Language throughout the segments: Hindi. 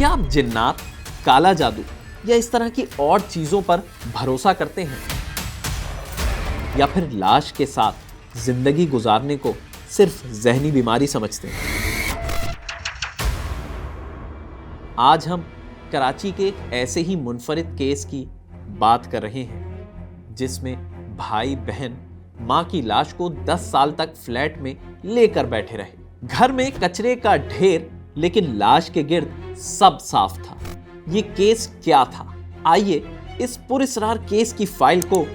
क्या आप जिन्नात, काला जादू या इस तरह की और चीजों पर भरोसा करते हैं, या फिर लाश के साथ जिंदगी गुजारने को सिर्फ जहनी बीमारी समझते हैं? आज हम कराची के एक ऐसे ही मुनफरिद केस की बात कर रहे हैं जिसमें भाई बहन मां की लाश को 10 साल तक फ्लैट में लेकर बैठे रहे। घर में कचरे का ढेर, लेकिन लाश के गिर्द सब साफ था। ये केस क्या था? आइए इस पुरअसरार केस की फाइल को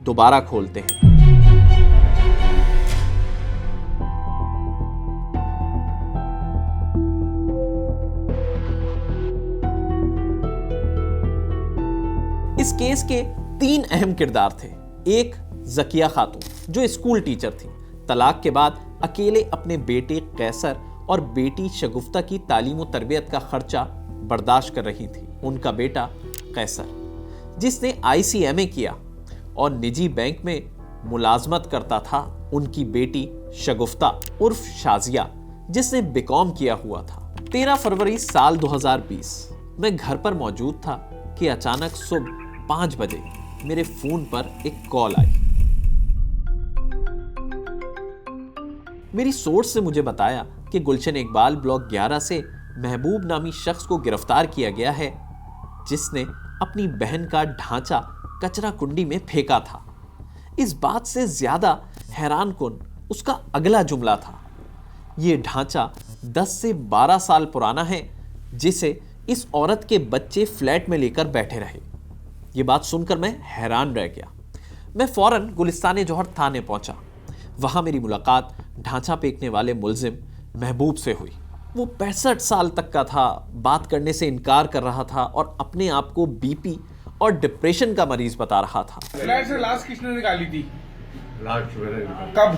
दोबारा खोलते हैं। इस केस के 3 अहम किरदार थे। एक ज़किया खातून जो स्कूल टीचर थी, तलाक के बाद अकेले अपने बेटे कैसर और बेटी शगुफ्ता की तालीम और तरबियत का खर्चा बर्दाश्त कर रही थी। उनका बेटा कैसर, जिसने ICMA किया और निजी बैंक में मुलाजमत करता था, उनकी बेटी शगुफ्ता उर्फ शाजिया, जिसने BCom किया हुआ था। 13 फरवरी साल 2020 मैं घर पर मौजूद था कि अचानक सुबह 5 बजे मेरे फोन पर एक कॉल आई। मेरी सोर्स से मुझे बताया कि गुलशन इकबाल ब्लॉक 11 से महबूब नामी शख्स को गिरफ्तार किया गया है, जिसने अपनी बहन का ढांचा कचरा कुंडी में फेंका था। इस बात से ज्यादा हैरान कुन उसका अगला जुमला था। यह ढांचा 10 से 12 साल पुराना है, जिसे इस औरत के बच्चे फ्लैट में लेकर बैठे रहे। यह बात सुनकर मैं हैरान रह गया। मैं फौरन गुलिस्तान जौहर थाने पहुंचा। वहां मेरी मुलाकात ढांचा फेंकने वाले मुलजिम महबूब से हुई। वो 65 साल तक का था, बात करने से इनकार कर रहा था और अपने आप को BP और डिप्रेशन का मरीज बता रहा था। फ्लैट से लाश किसने निकाली थी? लाश मैंने निकाली। कब?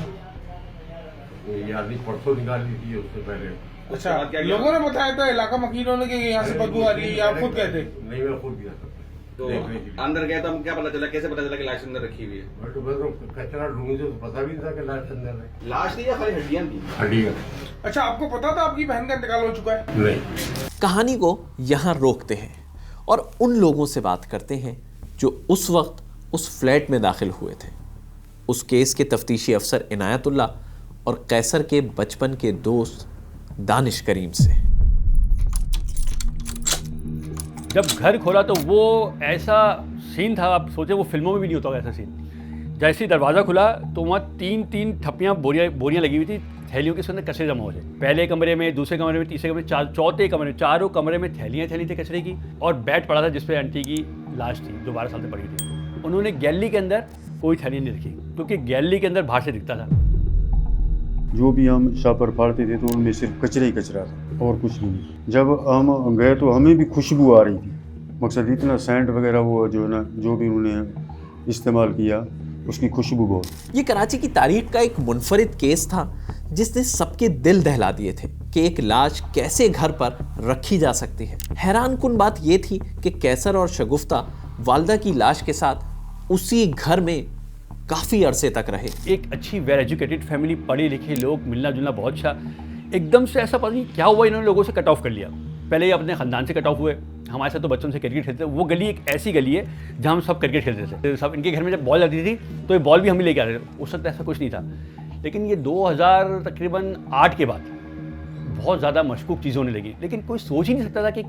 यानी परसों निकाली थी, उससे पहले। अच्छा, लोगों ने बताया था, इलाका मकीनों ने, कि यहाँ से बदबू आ रही है, या खुद कहते? नहीं, मैं खुद गया था। तो अंदर गया था, क्या पता चला, कैसे पता चला कि लाश अंदर रखी हुई है? मैं तो कचरा ढूंढी तो पता भी नहीं था कि लाश अंदर है। लाश थी या खाली हड्डियां थी? हड्डियां। अच्छा, आपको पता था आपकी बहन का इंतकाल हो चुका है? नहीं। कहानी को यहां रोकते हैं और उन लोगों से बात करते हैं जो उस वक्त उस फ्लैट में दाखिल हुए थे। उस केस के तफ्तीशी अफसर इनायतुल्लाह और कैसर के बचपन के दोस्त दानिश करीम से। जब घर खोला तो वो ऐसा सीन था, आप सोचे वो फिल्मों में भी नहीं होता ऐसा सीन। जैसे ही दरवाज़ा खुला तो वहाँ 3 ठप्पियाँ बोरियाँ लगी हुई थी, थैलियों के उसके अंदर कचरे जमा हो जाए। पहले कमरे में, दूसरे कमरे में, तीसरे कमरे में, चौथे कमरे में, चारों कमरे में थैलियाँ थी कचरे की, और बेड पड़ा था जिसपे आंटी की लाश थी जो 12 साल से पड़ी थी। उन्होंने गैलरी के अंदर कोई थैली नहीं रखी, क्योंकि गैलरी के अंदर बाहर से दिखता था। जो भी हम शापर फाड़ते थे तो उनमें सिर्फ कचरा ही कचरा था और कुछ भी नहीं। जब हम गए तो हमें भी खुशबू आ रही थी। मकसद इतना सेंट वगैरह वो जो है ना, जो भी उन्होंने इस्तेमाल किया, उसकी खुशबू बहुत। ये कराची की तारीख का एक मुनफरिद केस था जिसने सबके दिल दहला दिए थे कि एक लाश कैसे घर पर रखी जा सकती है। हैरान कुन बात यह थी कि कैसर और शगुफ्ता वालदा की लाश के साथ उसी घर में काफ़ी अरसे तक रहे। एक अच्छी वेल एजुकेटेड फैमिली, पढ़े लिखे लोग, मिलना जुलना बहुत अच्छा। एकदम से ऐसा पता नहीं क्या हुआ, इन्होंने लोगों से कट ऑफ कर लिया। पहले ये अपने ख़ानदान से कट ऑफ हुए, हमारे साथ तो बच्चों से क्रिकेट खेलते थे। वो गली एक ऐसी गली है जहाँ हम सब क्रिकेट खेलते थे। सब इनके घर में जब बॉल आती थी तो ये बॉल भी हम ही लेके आते थे। उस वक्त ऐसा कुछ नहीं था, लेकिन ये 2000 तकरीबन 8 के बाद बहुत ज़्यादा मशकूक चीज़ें होने लगी। लेकिन कोई सोच ही नहीं सकता था कि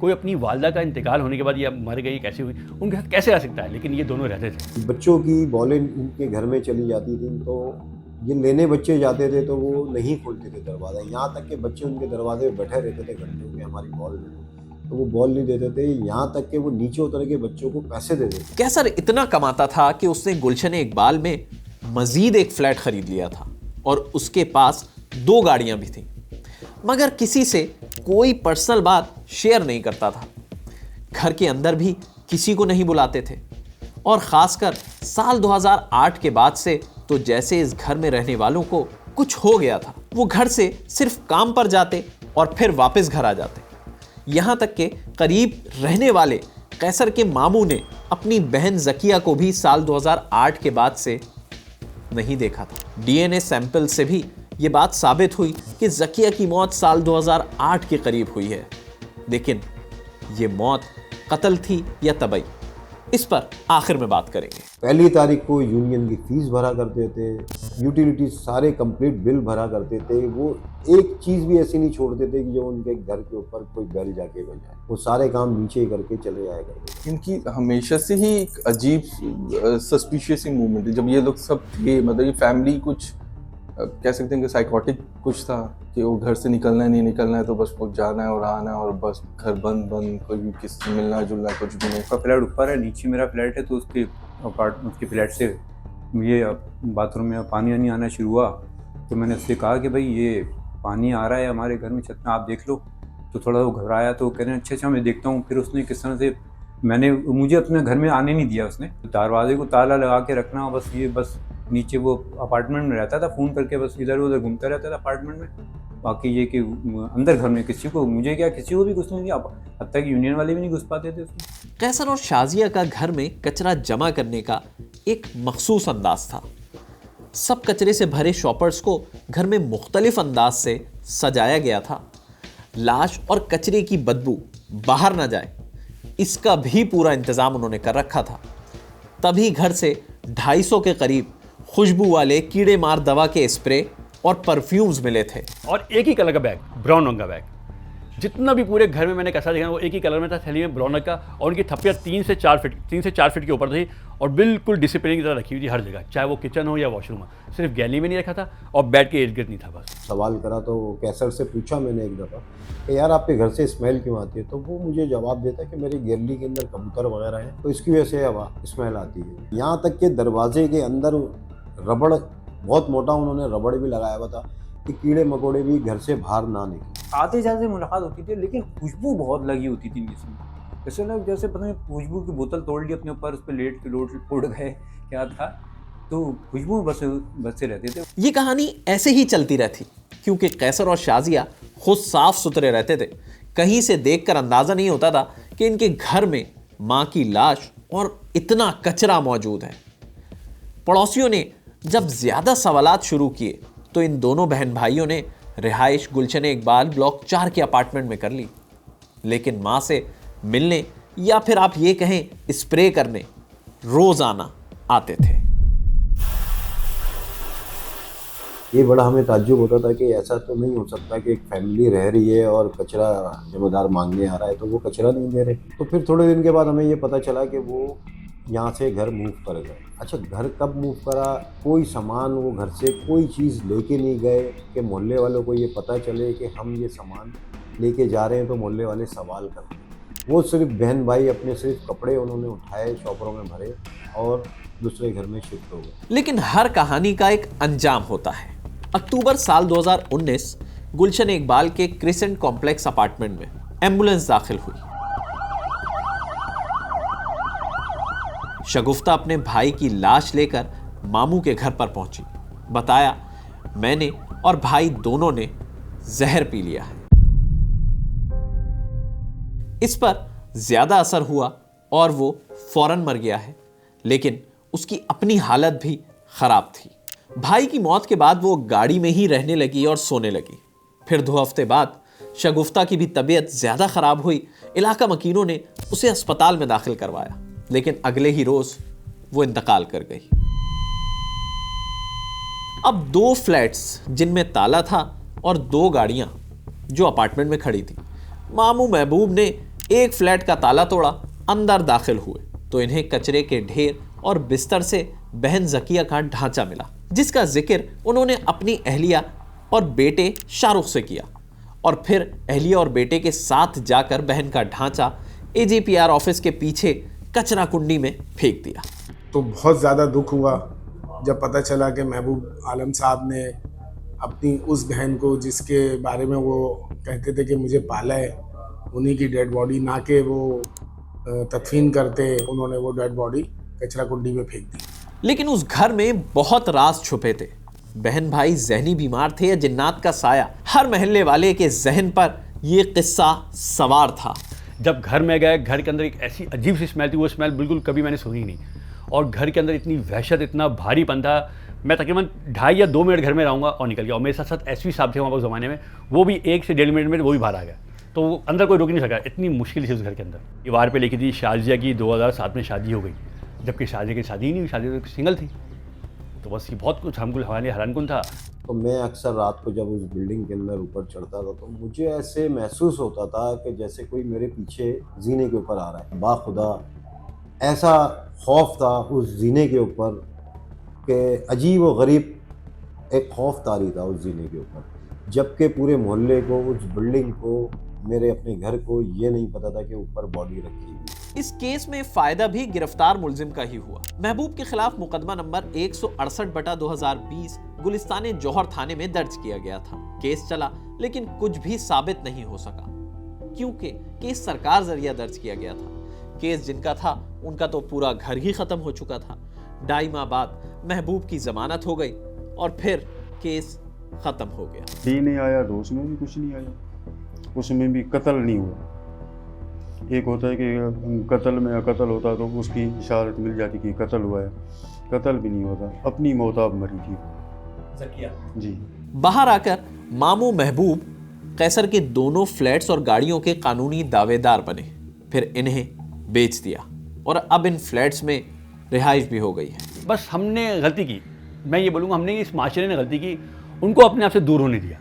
कोई अपनी वालदा का इंतकाल होने के बाद या मर गई कैसे हुई, उनके साथ कैसे रह सकता है। लेकिन ये दोनों रहते थे। बच्चों की बॉलें इनके घर में चली जाती थी तो ये लेने बच्चे जाते थे तो वो नहीं खोलते थे दरवाज़ा। यहाँ तक कि बच्चे उनके दरवाजे में बैठे रहते थे घंटों में, हमारी बॉल में, तो वो बॉल नहीं देते थे। यहाँ तक कि वो नीचे उतर के बच्चों को पैसे देते थे। कैसर इतना कमाता था कि उसने गुलशन इकबाल में मजीद एक फ्लैट खरीद लिया था और उसके पास 2 गाड़ियां भी थीं, मगर किसी से कोई पर्सनल बात शेयर नहीं करता था। घर के अंदर भी किसी को नहीं बुलाते थे और ख़ासकर साल 2008 के बाद से तो जैसे इस घर में रहने वालों को कुछ हो गया था। वो घर से सिर्फ काम पर जाते और फिर वापस घर आ जाते। यहाँ तक कि करीब रहने वाले कैसर के मामू ने अपनी बहन ज़किया को भी साल 2008 के बाद से नहीं देखा था। DNA सैंपल से भी ये बात साबित हुई कि ज़किया की मौत साल 2008 के करीब हुई है। लेकिन ये मौत कत्ल थी या तबई, इस पर आखिर में बात करेंगे। 1 तारीख को यूनियन की फीस भरा करते थे, यूटिलिटी सारे कंप्लीट बिल भरा करते थे। वो एक चीज़ भी ऐसी नहीं छोड़ते थे कि जो उनके घर के ऊपर कोई बेल जाके बजाए। वो सारे काम नीचे करके चले जाया करते थे। इनकी हमेशा से ही एक अजीब सस्पिशियस मूवमेंट है। जब ये लोग सब थे, मतलब ये फैमिली कुछ कह सकते हैं कि साइकोटिक कुछ था कि वो घर से निकलना है, नहीं निकलना है, तो बस वो जाना है और आना है, और बस घर बंद, कोई भी किसी से मिलना जुलना कुछ भी नहीं। उसका फ्लैट ऊपर है, नीचे मेरा फ्लैट है, तो उसके फ्लैट से ये बाथरूम में पानी वानी आना शुरू हुआ। तो मैंने उससे कहा कि भाई ये पानी आ रहा है हमारे घर में छत में, आप देख लो। तो थोड़ा वो घबराया, तो कह रहे हैं अच्छा मैं देखता हूँ। फिर उसने किस तरह से मुझे अपने घर में आने नहीं दिया। उसने दरवाजे को ताला लगा के रखना, बस नीचे वो अपार्टमेंट में रहता था, फ़ोन करके बस इधर उधर घूमता रहता था अपार्टमेंट में। बाकी ये कि अंदर घर में किसी को भी कुछ नहीं दिया, हत्या कि यूनियन वाले भी नहीं घुस पाते थे उसमें। कैसर और शाजिया का घर में कचरा जमा करने का एक मखसूस अंदाज था। सब कचरे से भरे शॉपर्स को घर में मुख्तलिफ अंदाज से सजाया गया था। लाश और कचरे की बदबू बाहर ना जाए, इसका भी पूरा इंतजाम उन्होंने कर रखा था। तभी घर से 250 के करीब खुशबू वाले कीड़े मार दवा के स्प्रे और परफ्यूम्स मिले थे। और एक ही कलर का बैग, ब्राउन रंग का बैग। जितना भी पूरे घर में मैंने कचरा देखा वो एक ही कलर में था, थैली में ब्राउन रंग का। और उनकी थप्पियाँ 3 से 4 फीट के ऊपर थी और बिल्कुल डिसिप्लिन की तरह रखी हुई थी हर जगह, चाहे वो किचन हो या वॉशरूम हो। सिर्फ गैलरी में नहीं रखा था और बेड के इर्द गिर्द नहीं था बस। सवाल करा तो कैसर से पूछा मैंने एक दफ़ा कि यार आपके घर से स्मेल क्यों आती है? तो वो मुझे जवाब देता कि मेरी गैलरी के अंदर कबूतर वगैरह है, तो इसकी वजह से हवा स्मेल आती है। यहाँ तक कि दरवाजे के अंदर रबड़, बहुत मोटा उन्होंने रबड़ भी लगाया हुआ था कि कीड़े मकोड़े भी घर से बाहर ना निकले। आते जाते मुलाकात होती थी, लेकिन खुशबू बहुत लगी होती थी इसमें। जैसे ना, जैसे पता नहीं खुशबू की बोतल तोड़ ली अपने ऊपर, उस पर लेट के उड़ गए, क्या था, तो खुशबू बसते रहते थे। ये कहानी ऐसे ही चलती रहती क्योंकि कैसर और शाजिया खुद साफ सुथरे रहते थे। कहीं से देखकर अंदाजा नहीं होता था कि इनके घर में मां की लाश और इतना कचरा मौजूद है। पड़ोसियों ने जब ज्यादा सवालात शुरू किए तो इन दोनों बहन भाइयों ने रिहाइश गुलशन इकबाल ब्लॉक 4 के अपार्टमेंट में कर ली। लेकिन मां से मिलने या फिर आप ये कहें स्प्रे करने रोजाना आते थे। ये बड़ा हमें ताज्जुब होता था कि ऐसा तो नहीं हो सकता कि एक फैमिली रह रही है और कचरा जिम्मेदार मांगने आ रहा है तो वो कचरा नहीं दे रहे। तो फिर थोड़े दिन के बाद हमें ये पता चला कि वो यहाँ से घर मूव कर गए। अच्छा, घर कब मूव करा, कोई सामान वो घर से कोई चीज़ लेके नहीं गए कि मोहल्ले वालों को ये पता चले कि हम ये सामान लेके जा रहे हैं तो मोहल्ले वाले सवाल करते हैं। वो सिर्फ बहन भाई अपने सिर्फ कपड़े उन्होंने उठाए, शॉपरों में भरे और दूसरे घर में शिफ्ट हो गए। लेकिन हर कहानी का एक अंजाम होता है। अक्टूबर साल 2019 गुलशन इकबाल के क्रिसेंट कॉम्प्लेक्स अपार्टमेंट में एम्बुलेंस दाखिल हुई। शगुफ्ता अपने भाई की लाश लेकर मामू के घर पर पहुंची। बताया, मैंने और भाई दोनों ने जहर पी लिया है। इस पर ज्यादा असर हुआ और वो फौरन मर गया है, लेकिन उसकी अपनी हालत भी खराब थी। भाई की मौत के बाद वो गाड़ी में ही रहने लगी और सोने लगी। फिर 2 हफ्ते बाद शगुफ्ता की भी तबीयत ज्यादा खराब हुई। इलाका मकीनों ने उसे अस्पताल में दाखिल करवाया, लेकिन अगले ही रोज वो इंतकाल कर गई। अब 2 फ्लैट्स जिनमें ताला था और 2 गाड़ियां जो अपार्टमेंट में खड़ी थी। मामू महबूब ने एक फ्लैट का ताला तोड़ा, अंदर दाखिल हुए तो इन्हें कचरे के ढेर और बिस्तर से बहन जकिया का ढांचा मिला, जिसका जिक्र उन्होंने अपनी अहलिया और बेटे शाहरुख से किया। और फिर अहलिया और बेटे के साथ जाकर बहन का ढांचा AJPR ऑफिस के पीछे कचरा कुंडी में फेंक दिया। तो बहुत ज़्यादा दुख हुआ जब पता चला कि महबूब आलम साहब ने अपनी उस बहन को, जिसके बारे में वो कहते थे कि मुझे पाला है, उन्हीं की डेड बॉडी, ना कि वो तदफीन करते, उन्होंने वो डेड बॉडी कचरा कुंडी में फेंक दी। लेकिन उस घर में बहुत राज छुपे थे। बहन भाई जहनी बीमार थे या जिन्नात का साया, हर महल्ले वाले के जहन पर यह किस्सा सवार था। जब घर में गए, घर के अंदर एक ऐसी अजीब सी स्मेल थी, वो स्मेल बिल्कुल कभी मैंने सुनी नहीं। और घर के अंदर इतनी वहशत, इतना भारीपन था। मैं तकरीबन 2.5 या 2 मिनट घर में रहूँगा और निकल गया। और मेरे साथ साथ SV साहब थे वहाँ पर ज़माने में, वो भी 1 से 1.5 मिनट में वो भी बाहर आ गया। तो अंदर कोई रोक ही नहीं सका, इतनी मुश्किल थी उस घर के अंदर। दीवार पे लिखी थी शाजिया की 2007 में शादी हो गई, जबकि शादी की शादी ही नहीं हुई, शादी तो सिंगल थी। तो बस ये बहुत कुछ हमको हमारे लिए हैरानकुन था। तो मैं अक्सर रात को जब उस बिल्डिंग के अंदर ऊपर चढ़ता था तो मुझे ऐसे महसूस होता था कि जैसे कोई मेरे पीछे जीने के ऊपर आ रहा है। बाखुदा ऐसा खौफ था उस जीने के ऊपर कि अजीब व गरीब एक खौफ तारी था उस जीने के ऊपर, जबकि पूरे मोहल्ले को, उस बिल्डिंग को, मेरे अपने घर को ये नहीं पता था कि ऊपर बॉडी रखी हुई। इस केस में फायदा भी गिरफ्तार मुलजिम का ही हुआ। महबूब के खिलाफ मुकदमा नंबर 168/2020 गुलिस्तान जौहर थाने में दर्ज किया गया था। केस चला लेकिन कुछ भी साबित नहीं हो सका, क्योंकि केस सरकार जरिए दर्ज किया गया था। केस जिनका था उनका तो पूरा घर ही खत्म हो चुका था। 2.5 माह बाद महबूब की जमानत हो गई और फिर केस खत्म हो गया। डी नहीं आया तो उसमें भी कुछ नहीं आया, उसमें भी कत्ल नहीं हुआ। एक होता है कि कत्ल में कत्ल होता तो उसकी इशारत मिल जाती कि कत्ल हुआ है, कत्ल भी नहीं होता, अपनी मौताब मरी थी जी। बाहर आकर मामू महबूब कैसर के दोनों फ्लैट्स और गाड़ियों के कानूनी दावेदार बने, फिर इन्हें बेच दिया और अब इन फ्लैट्स में रिहाइश भी हो गई है। बस हमने गलती की, मैं ये बोलूँगा हमने, इस माशरे ने गलती की, उनको अपने आप से दूर होने दिया।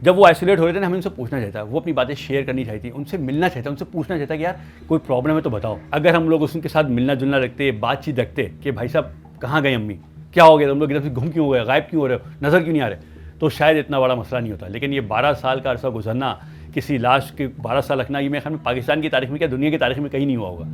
जब वो आइसोलेट हो रहे थे ना, हमें उनसे पूछना चाहिए था, वो अपनी बातें शेयर करनी चाहिए थी, उनसे मिलना चाहिए था, उनसे पूछना चाहिए था कि यार कोई प्रॉब्लम है तो बताओ। अगर हम लोग उनके साथ मिलना जुलना रखते, बातचीत रखते कि भाई साहब कहाँ गए अम्मी, क्या हो गया, तुम लोग इधर से घूम क्यों गए, गायब क्यों हो रहे हो, नज़र क्यों नहीं आ रहे, तो शायद इतना बड़ा मसला नहीं होता। लेकिन ये 12 साल का अरसा गुजरना, किसी लाश के 12 साल रखना, ये मेरे ख्याल में पाकिस्तान की तारीख में क्या दुनिया की तारीख में कहीं नहीं हुआ होगा।